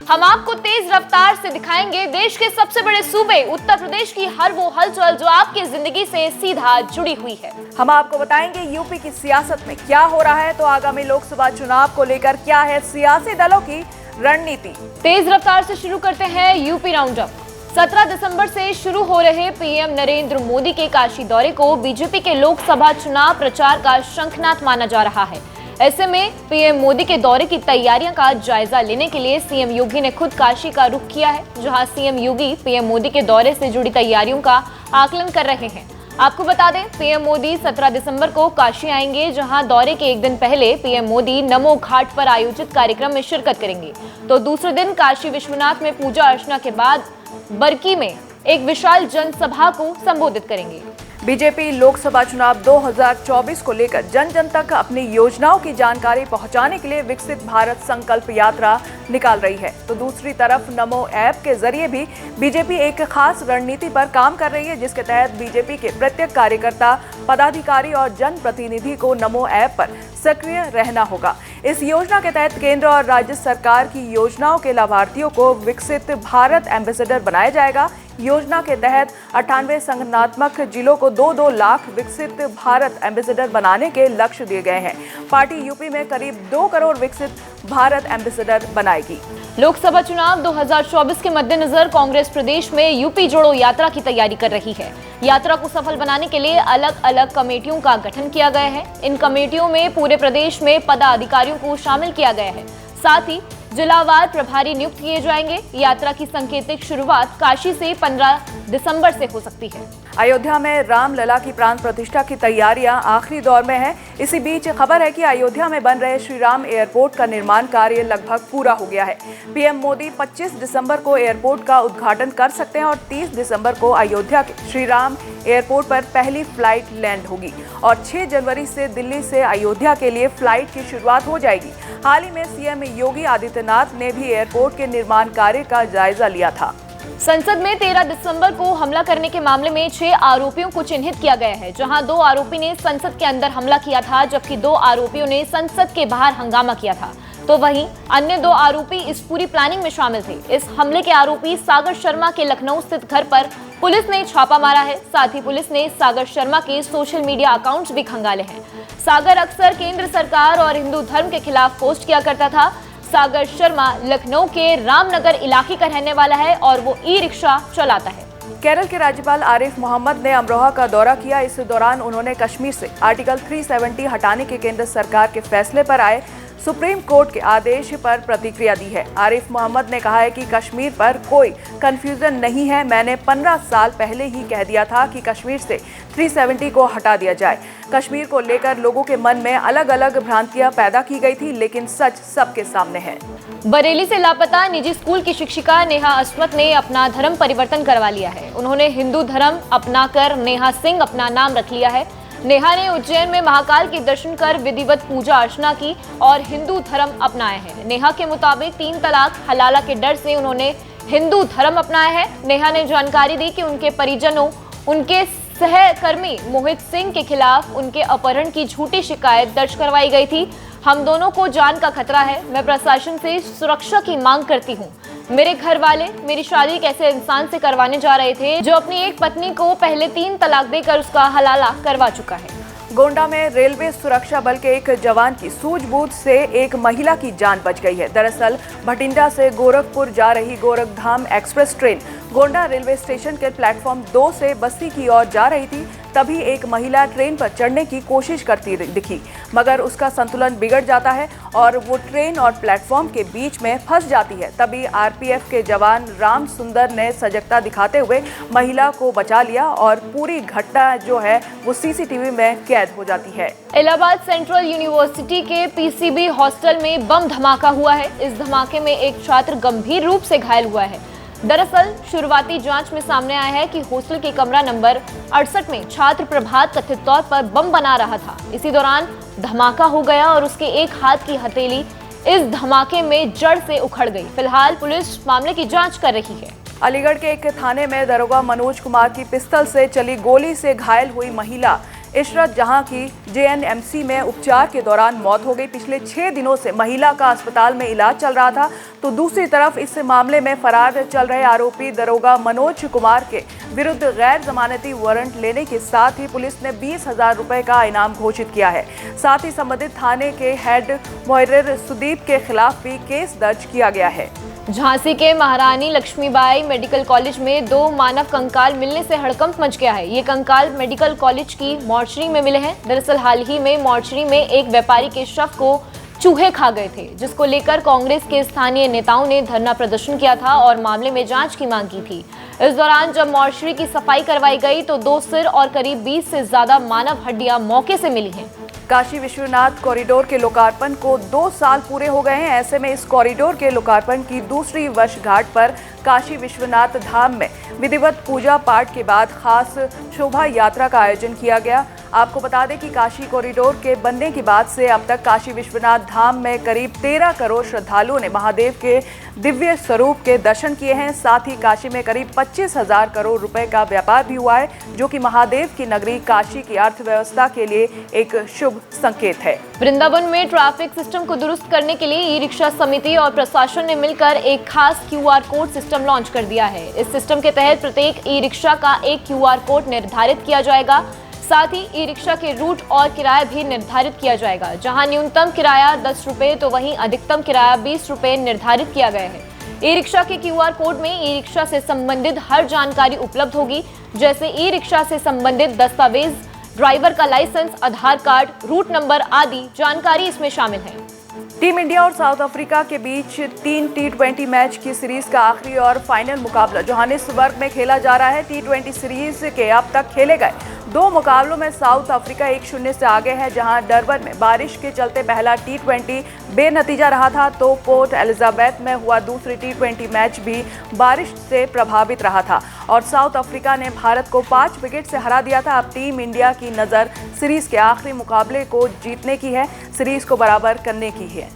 हम आपको तेज रफ्तार से दिखाएंगे देश के सबसे बड़े सूबे उत्तर प्रदेश की हर वो हलचल जो आपकी जिंदगी से सीधा जुड़ी हुई है। हम आपको बताएंगे यूपी की सियासत में क्या हो रहा है, तो आगामी लोकसभा चुनाव को लेकर क्या है सियासी दलों की रणनीति। तेज रफ्तार से शुरू करते हैं यूपी राउंड अप। 17 दिसंबर से शुरू हो रहे पीएम नरेंद्र मोदी के काशी दौरे को बीजेपी के लोकसभा चुनाव प्रचार का शंखनाद माना जा रहा है। ऐसे में पीएम मोदी के दौरे की तैयारियों का जायजा लेने के लिए सीएम योगी ने खुद काशी का रुख किया है, जहां सीएम योगी पीएम मोदी के दौरे से जुड़ी तैयारियों का आकलन कर रहे हैं। आपको बता दें, पीएम मोदी 17 दिसंबर को काशी आएंगे, जहां दौरे के एक दिन पहले पीएम मोदी नमो घाट पर आयोजित कार्यक्रम में शिरकत करेंगे। तो दूसरे दिन काशी विश्वनाथ में पूजा अर्चना के बाद बरकी में एक विशाल जनसभा को संबोधित करेंगे। बीजेपी लोकसभा चुनाव 2024 को लेकर जन जन तक अपनी योजनाओं की जानकारी पहुंचाने के लिए विकसित भारत संकल्प यात्रा निकाल रही है। तो दूसरी तरफ नमो ऐप के जरिए भी बीजेपी एक खास रणनीति पर काम कर रही है, जिसके तहत बीजेपी के प्रत्येक कार्यकर्ता, पदाधिकारी और जनप्रतिनिधि को नमो ऐप पर सक्रिय रहना होगा। इस योजना के तहत केंद्र और राज्य सरकार की योजनाओं के लाभार्थियों को विकसित भारत एम्बेसडर बनाया जाएगा। योजना के तहत 98 संगठनात्मक जिलों को 2-2 लाख विकसित भारत एम्बेसडर बनाने के लक्ष्य दिए गए हैं। पार्टी यूपी में करीब 2 करोड़ विकसित भारत एम्बेसडर बनाएगी। लोकसभा चुनाव 2024 के मद्देनजर कांग्रेस प्रदेश में यूपी जोड़ो यात्रा की तैयारी कर रही है। यात्रा को सफल बनाने के लिए अलग अलग कमेटियों का गठन किया गया है। इन कमेटियों में पूरे प्रदेश में पदाधिकारियों को शामिल किया गया है। साथ ही जिलावार प्रभारी नियुक्त किए जाएंगे। यात्रा की सांकेतिक शुरुआत काशी से 15 दिसंबर से हो सकती है। अयोध्या में रामलला की प्राण प्रतिष्ठा की तैयारियां आखिरी दौर में है। इसी बीच खबर है कि अयोध्या में बन रहे श्री राम एयरपोर्ट का निर्माण कार्य लगभग पूरा हो गया है। पीएम मोदी 25 दिसंबर को एयरपोर्ट का उद्घाटन कर सकते हैं और 30 दिसंबर को अयोध्या के श्री राम एयरपोर्ट पर पहली फ्लाइट लैंड होगी और 6 जनवरी से दिल्ली से अयोध्या के लिए फ्लाइट की शुरुआत हो जाएगी। हाल ही में सीएम योगी आदित्यनाथ ने भी एयरपोर्ट के निर्माण कार्य का जायजा लिया था। संसद में 13 दिसंबर को हमला करने के मामले में 6 आरोपियों को चिन्हित किया गया है, जहां 2 आरोपी ने संसद के अंदर हमला किया था, जबकि 2 आरोपियों ने संसद के बाहर हंगामा किया था। तो वहीं अन्य 2 आरोपी इस पूरी प्लानिंग में शामिल थे। इस हमले के आरोपी सागर शर्मा के लखनऊ स्थित घर पर पुलिस ने छापा मारा है। साथ ही पुलिस ने सागर शर्मा के सोशल मीडिया अकाउंट्स भी खंगाले हैं। सागर अक्सर केंद्र सरकार और हिंदू धर्म के खिलाफ पोस्ट किया करता था। सागर शर्मा लखनऊ के रामनगर इलाके का रहने वाला है और वो ई-रिक्शा चलाता है। केरल के राज्यपाल आरिफ मोहम्मद ने अमरोहा का दौरा किया। इस दौरान उन्होंने कश्मीर से आर्टिकल 370 हटाने के केंद्र सरकार के फैसले पर आए सुप्रीम कोर्ट के आदेश पर प्रतिक्रिया दी है। आरिफ मोहम्मद ने कहा है कि कश्मीर पर कोई कंफ्यूजन नहीं है। मैंने 15 साल पहले ही कह दिया था कि कश्मीर से 370 को हटा दिया जाए। कश्मीर को लेकर लोगों के मन में अलग अलग भ्रांतियां पैदा की गई थी, लेकिन सच सबके सामने है। बरेली से लापता निजी स्कूल की शिक्षिका नेहा अस्वत ने अपना धर्म परिवर्तन करवा लिया है। उन्होंने हिंदू धर्म अपनाकर नेहा सिंह अपना नाम रख लिया है। नेहा ने उज्जैन में महाकाल के दर्शन कर विधिवत पूजा अर्चना की और हिंदू धर्म अपनाया है। नेहा के मुताबिक 3 तलाक हलाला के डर से उन्होंने हिंदू धर्म अपनाया है। नेहा ने जानकारी दी कि उनके परिजनों उनके सहकर्मी मोहित सिंह के खिलाफ उनके अपहरण की झूठी शिकायत दर्ज करवाई गई थी। हम दोनों को जान का खतरा है। मैं प्रशासन से सुरक्षा की मांग करती हूँ। मेरे घर वाले मेरी शादी एक ऐसे इंसान से करवाने जा रहे थे जो अपनी एक पत्नी को पहले 3 तलाक देकर उसका हलाला करवा चुका है। गोंडा में रेलवे सुरक्षा बल के एक जवान की सूझबूझ से एक महिला की जान बच गई है। दरअसल भटिंडा से गोरखपुर जा रही Gorakhdham express train Gonda railway station के प्लेटफॉर्म 2 से बस्ती की ओर जा रही थी। तभी एक महिला ट्रेन पर चढ़ने की कोशिश करती दिखी, मगर उसका संतुलन बिगड़ जाता है और वो ट्रेन और प्लेटफॉर्म के बीच में फंस जाती है। तभी आरपीएफ के जवान राम सुंदर ने सजगता दिखाते हुए महिला को बचा लिया और पूरी घटना जो है वो सीसीटीवी में कैद हो जाती है। इलाहाबाद सेंट्रल यूनिवर्सिटी के पीसीबी हॉस्टल में बम धमाका हुआ है। इस धमाके में एक छात्र गंभीर रूप से घायल हुआ है। दरअसल शुरुआती जांच में सामने आया है कि हॉस्टल के कमरा नंबर 68 में छात्र प्रभात कथित तौर पर बम बना रहा था। इसी दौरान धमाका हो गया और उसके एक हाथ की हथेली इस धमाके में जड़ से उखड़ गई। फिलहाल पुलिस मामले की जांच कर रही है। अलीगढ़ के एक थाने में दरोगा मनोज कुमार की पिस्तल से चली गोली से घायल हुई महिला इशरत जहां की JNMC में उपचार के दौरान मौत हो गई। पिछले 6 दिनों से महिला का अस्पताल में इलाज चल रहा था। तो दूसरी तरफ इस मामले में फरार चल रहे आरोपी दरोगा मनोज कुमार के विरुद्ध गैर जमानती वारंट लेने के साथ ही पुलिस ने 20,000 रुपए का इनाम घोषित किया है। साथ ही संबंधित थाने के हेड मुहर्रिर सुदीप के खिलाफ भी केस दर्ज किया गया है। झांसी के महारानी लक्ष्मीबाई मेडिकल कॉलेज में 2 मानव कंकाल मिलने से हड़कंप मच गया है। ये कंकाल मेडिकल कॉलेज की मॉर्चरी में मिले हैं। दरअसल हाल ही में मॉर्चरी में एक व्यापारी के शव को चूहे खा गए थे, जिसको लेकर कांग्रेस के स्थानीय नेताओं ने धरना प्रदर्शन किया था और मामले में जांच की मांग की थी। इस दौरान जब मॉर्चरी की सफाई करवाई गई तो 2 सिर और करीब 20 से ज्यादा मानव हड्डियां मौके से मिली हैं। काशी विश्वनाथ कॉरिडोर के लोकार्पण को 2 साल पूरे हो गए हैं। ऐसे में इस कॉरिडोर के लोकार्पण की दूसरी वर्षगांठ पर काशी विश्वनाथ धाम में विधिवत पूजा पाठ के बाद खास शोभा यात्रा का आयोजन किया गया। आपको बता दें कि काशी कॉरिडोर के बनने के बाद से अब तक काशी विश्वनाथ धाम में करीब 13 करोड़ श्रद्धालुओं ने महादेव के दिव्य स्वरूप के दर्शन किए हैं। साथ ही काशी में करीब 25,000 करोड़ रुपए का व्यापार भी हुआ है, जो कि महादेव की नगरी काशी की अर्थव्यवस्था के लिए एक शुभ संकेत है। वृंदावन में ट्रैफिक सिस्टम को दुरुस्त करने के लिए ई-रिक्शा समिति और प्रशासन ने मिलकर एक खास QR कोड सिस्टम लॉन्च कर दिया है। इस सिस्टम के तहत प्रत्येक ई-रिक्शा का एक QR कोड निर्धारित किया जाएगा। साथ ही ई-रिक्शा के रूट और किराया भी निर्धारित किया जाएगा। जहां न्यूनतम किराया 10 रुपए तो वहीं अधिकतम किराया 20 रुपए निर्धारित किया गया है। ई-रिक्शा के QR कोड में ई-रिक्शा से संबंधित हर जानकारी उपलब्ध होगी, जैसे ई-रिक्शा से संबंधित दस्तावेज, ड्राइवर का लाइसेंस, आधार कार्ड, रूट नंबर आदि जानकारी इसमें शामिल है। टीम इंडिया और साउथ अफ्रीका के बीच 3 T20 मैच की सीरीज का आखिरी और फाइनल मुकाबला जोहानिसबर्ग में खेला जा रहा है। T20 सीरीज के अब तक खेले गए 2 मुकाबलों में साउथ अफ्रीका 1-0 से आगे है। जहां डरबन में बारिश के चलते पहला T20 बेनतीजा रहा था, तो पोर्ट एलिजाबेथ में हुआ दूसरी T20 मैच भी बारिश से प्रभावित रहा था और साउथ अफ्रीका ने भारत को 5 विकेट से हरा दिया था। अब टीम इंडिया की नज़र सीरीज के आखिरी मुकाबले को जीतने की है, सीरीज को बराबर करने की है।